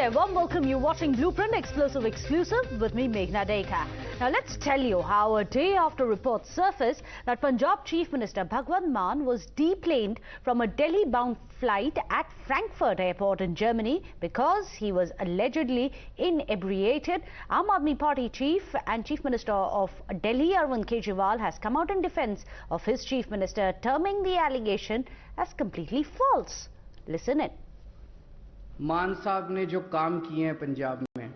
there, warm welcome. You're watching Blueprint Exclusive with me, Meghna Deka. Now let's tell you how a day after reports surfaced that Punjab Chief Minister Bhagwant Mann was deplaned from a Delhi-bound flight at Frankfurt airport in Germany because he was allegedly inebriated. Aam Aadmi Party Chief and Chief Minister of Delhi Arvind Kejriwal has come out in defence of his Chief Minister, terming the allegation as completely false. Listen in. मान साहब ने जो काम किए हैं पंजाब में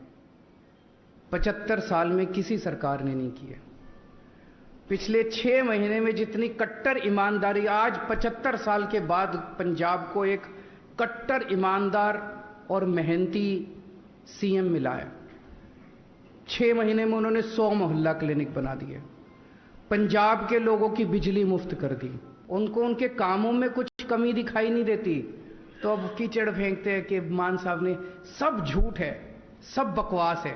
75 साल में किसी सरकार ने नहीं किए। पिछले 6 महीने में जितनी कट्टर ईमानदारी, आज 75 साल के बाद पंजाब को एक कट्टर ईमानदार और मेहनती सीएम मिला है। 6 महीने में उन्होंने 100 मोहल्ला क्लिनिक बना दिए, पंजाब के लोगों की बिजली मुफ्त कर दी, उनको उनके कामों में कुछ कमी दिखाई नहीं देती। तो अब कीचड़ फेंकते हैं कि मान साहब ने, सब झूठ है, सब बकवास है।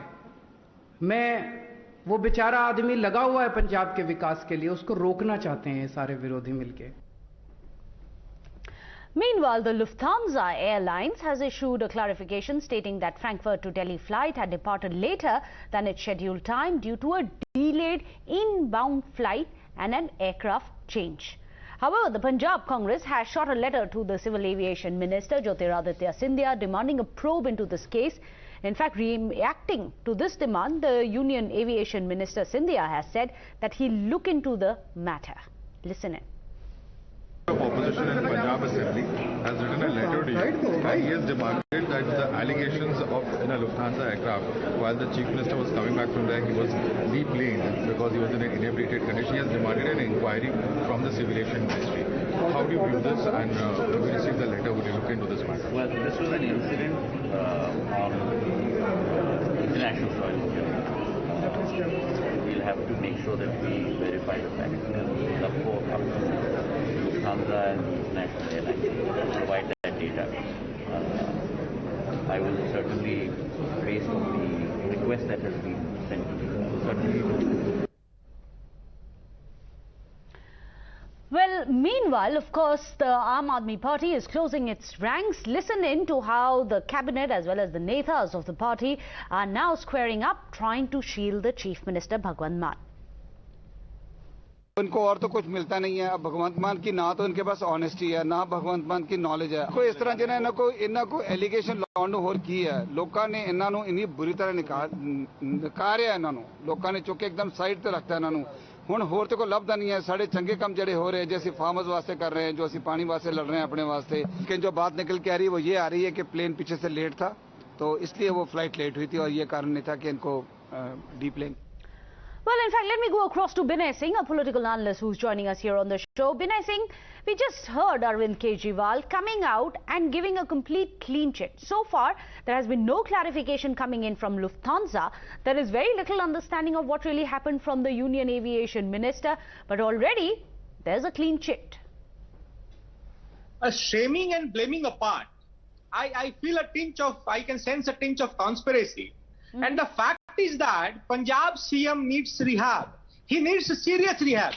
वो बेचारा आदमी लगा हुआ है पंजाब के विकास के लिए, उसको रोकना चाहते हैं सारे विरोधी मिलके। Meanwhile, the Lufthansa Airlines has issued a clarification stating that Frankfurt to Delhi flight had departed later than its scheduled time due to a delayed inbound flight and an aircraft change. However, the Punjab Congress has shot a letter to the Civil Aviation Minister Jyotiraditya Scindia demanding a probe into this case. In fact, reacting to this demand, the Union Aviation Minister Scindia has said that he'll look into the matter. Listen in. Opposition in Punjab Assembly has written a letter to you. He has demanded that the allegations of in a Lufthansa aircraft, while the Chief Minister was coming back from there, he was deplaned because he was in an inebriated condition. He has demanded an inquiry from the Aviation Ministry. How do you view this, and when you receive the letter, would you look into this matter? Well, this was an incident on international soil. We'll have to make sure that we verify the facts. The four companies, Lufthansa and National Airlines, provide that data. I will certainly, based on the request that has been sent to me, certainly do. Well, meanwhile, of course, the Aam Aadmi Party is closing its ranks. Listen in to how the cabinet as well as the netas of the party are now squaring up, trying to shield the Chief Minister Bhagwant Mann. उनको और तो कुछ मिलता नहीं है। अब भगवंत मान की ना तो इनके पास ऑनेस्टी है, ना भगवंत मान की नॉलेज है। कोई इस तरह जिन्हें इन्हों को एलिगेशन लाउंड होर की है, लोगों ने इन्हों इन्नी बुरी तरह नकारिया। इन्हों लोगों ने चुके एकदम साइड ते रखता इन्हों। हुण होर तो कोई लभदा नहीं है। साढ़े चंगे काम जड़े हो रहे हैं, जो असं फार्मर्स वास्ते कर रहे हैं, जो असं पानी वास्ते लड़ रहे हैं अपने वास्ते। लेकिन जो बात निकल के आ रही है वो ये आ रही है कि प्लेन पीछे से लेट था, तो इसलिए वो फ्लाइट लेट हुई थी और ये कारण नहीं था कि इनको डीप्लेन। Well, in fact, let me go across to Binay Singh, a political analyst who's joining us here on the show. Binay Singh, we just heard Arvind Kejriwal coming out and giving a complete clean chit. So far, there has been no clarification coming in from Lufthansa. There is very little understanding of what really happened from the Union Aviation Minister. But already, there's a clean chit. Shaming and blaming apart, I feel I can sense a tinge of conspiracy. And the fact is that Punjab CM needs rehab. He needs a serious rehab.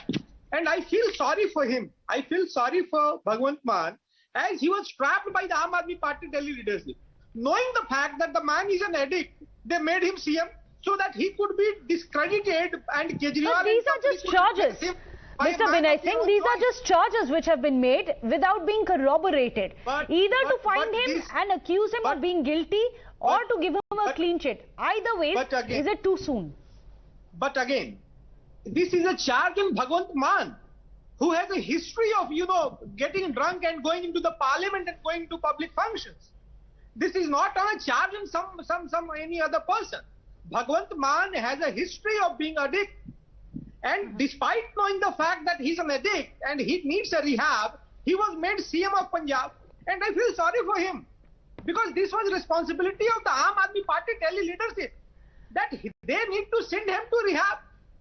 And I feel sorry for him. I feel sorry for Bhagwant Mann, as he was trapped by the Aam Aadmi Party Delhi leadership. Knowing the fact that the man is an addict, they made him CM so that he could be discredited and Kejriwal... But these are just charges. Mr. Binay Singh, these are just charges which have been made without being corroborated. Either to find him and accuse him of being guilty, or to give him a clean chit. Either way, is it too soon? But again, this is a charge on Bhagwant Mann, who has a history of, getting drunk and going into the parliament and going to public functions. This is not on a charge on any other person. Bhagwant Mann has a history of being addict. And despite knowing the fact that he's an addict and he needs a rehab, he was made CM of Punjab. And I feel sorry for him. Because this was responsibility of the Aam Aadmi Party Delhi leadership, that they need to send him to rehab.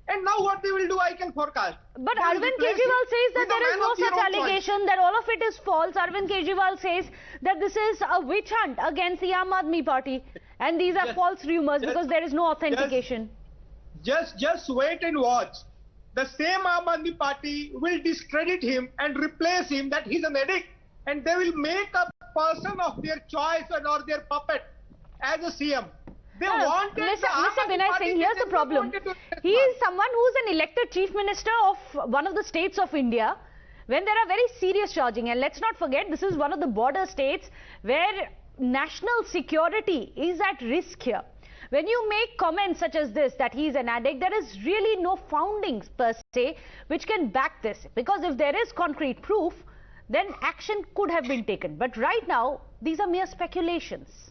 And now what they will do, I can forecast. But Arvind Kejriwal says that there is no such allegation, that all of it is false. Arvind Kejriwal says that this is a witch hunt against the Aam Aadmi Party. And these are false rumors because there is no authentication. Just wait and watch. The same Aam Aadmi Party will discredit him and replace him that he's an addict. And they will make a person of their choice or their puppet. as a CM. They wanted listen, the Mr. Binay party Singh, here's the they problem. wanted to He is someone who's an elected chief minister of one of the states of India, when there are very serious charging. And let's not forget, this is one of the border states where national security is at risk here. When you make comments such as this, that he is an addict, there is really no foundings per se which can back this. Because if there is concrete proof, then action could have been taken. But right now, these are mere speculations.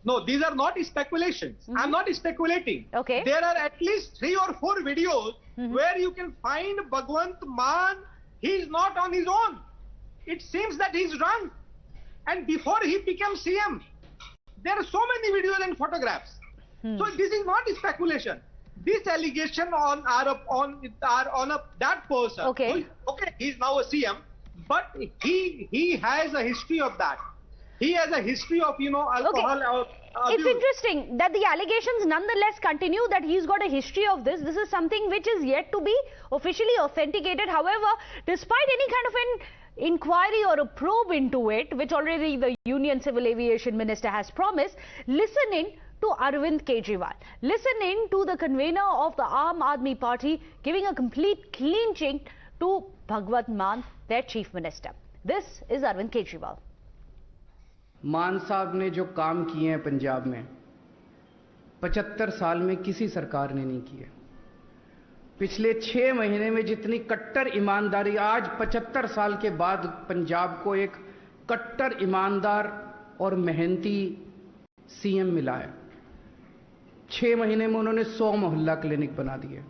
No, these are not speculations. I'm not speculating. Okay. There are at least 3 or 4 videos where you can find Bhagwant Mann. He's not on his own. It seems that he's drunk. And before he became CM, there are so many videos and photographs. So this is not speculation. This allegation on that person. Okay. Okay, he's now a CM, but he has a history of that. He has a history of, alcohol abuse. It's interesting that the allegations nonetheless continue, that he's got a history of this. This is something which is yet to be officially authenticated. However, despite any kind of an inquiry or a probe into it, which already the Union Civil Aviation Minister has promised, listening to Arvind Kejriwal, listening to the convener of the Aam Aadmi Party, giving a complete clean chink to Bhagwant Mann, their chief minister. This is Arvind Kejriwal. मान साहब ने जो काम किए हैं पंजाब में 75 साल में किसी सरकार ने नहीं किए। पिछले 6 महीने में जितनी कट्टर ईमानदारी, आज 75 साल के बाद पंजाब को एक कट्टर ईमानदार और मेहनती सीएम मिला है। 6 महीने में उन्होंने 100 मोहल्ला क्लिनिक बना दिए,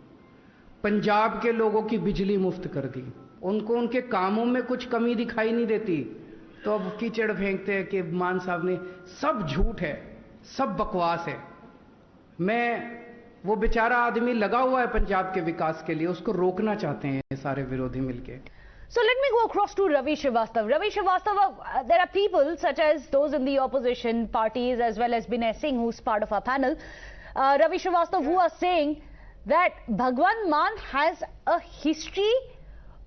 पंजाब के लोगों की बिजली मुफ्त कर दी, उनको उनके कामों में कुछ कमी दिखाई नहीं देती। तो अब कीचड़ फेंकते हैं कि मान साहब ने, सब झूठ है, सब बकवास है। मैं वो बेचारा आदमी लगा हुआ है पंजाब के विकास के लिए, उसको रोकना चाहते हैं सारे विरोधी मिलके। So let me go across to Ravi Srivastava. Ravi Srivastava, there are people such as those in the opposition parties as well as Binay Singh, who's part of our panel, Ravi Srivastava, who are saying that Bhagwant Mann has a history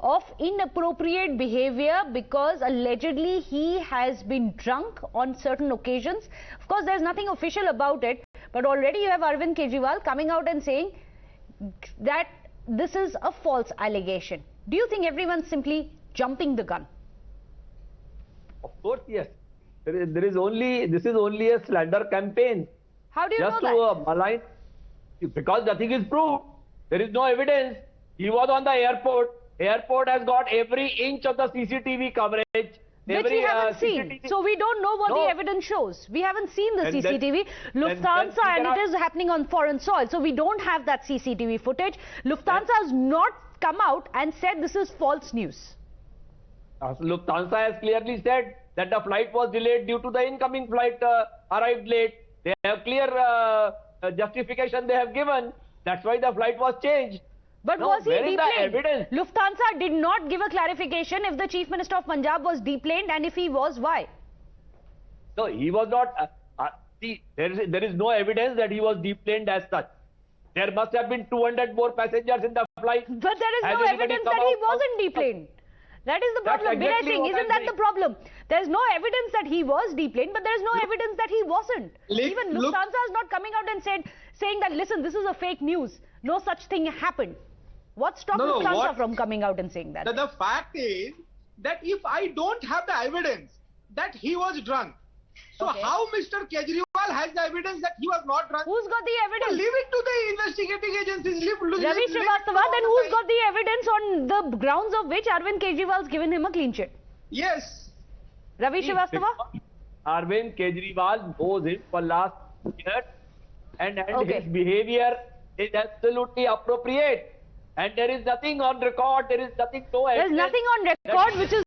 of inappropriate behavior because allegedly he has been drunk on certain occasions. Of course, there's nothing official about it, but already you have Arvind Kejriwal coming out and saying that this is a false allegation. Do you think everyone's simply jumping the gun? Of course, yes. This is only a slander campaign. How do you just know to malign, because nothing is proved. There is no evidence. He was on the airport. Airport has got every inch of the CCTV coverage. Which we haven't seen. So we don't know what the evidence shows. We haven't seen the CCTV. Lufthansa, and it is happening on foreign soil. So we don't have that CCTV footage. Lufthansa has not come out and said this is false news. Lufthansa has clearly said that the flight was delayed due to the incoming flight arrived late. They have clear justification they have given. That's why the flight was changed. But was he deplaned? Lufthansa did not give a clarification if the Chief Minister of Punjab was deplaned, and if he was, why? No, he was not. See, there is no evidence that he was deplaned as such. There must have been 200 more passengers in the flight. But there is no evidence that he wasn't deplaned. That is the problem. Binay Singh, isn't that the problem? There is no evidence that he was deplaned, but there is no evidence that he wasn't. Even Lufthansa is not coming out and saying that, listen, this is a fake news. No such thing happened. What stopped Lufthansa from coming out and saying that? The fact is that if I don't have the evidence that he was drunk, so how Mr. Kejriwal has the evidence that he was not drunk? Who's got the evidence? So leave it to the investigating agencies. Ravi Srivastava, then who's got the evidence on the grounds of which Arvind Kejriwal's given him a clean chit? Yes. Ravi Srivastava? Arvind Kejriwal knows him for last year, and his behavior is absolutely appropriate. And there is nothing on record, there is nothing, no evidence. There's nothing on record which is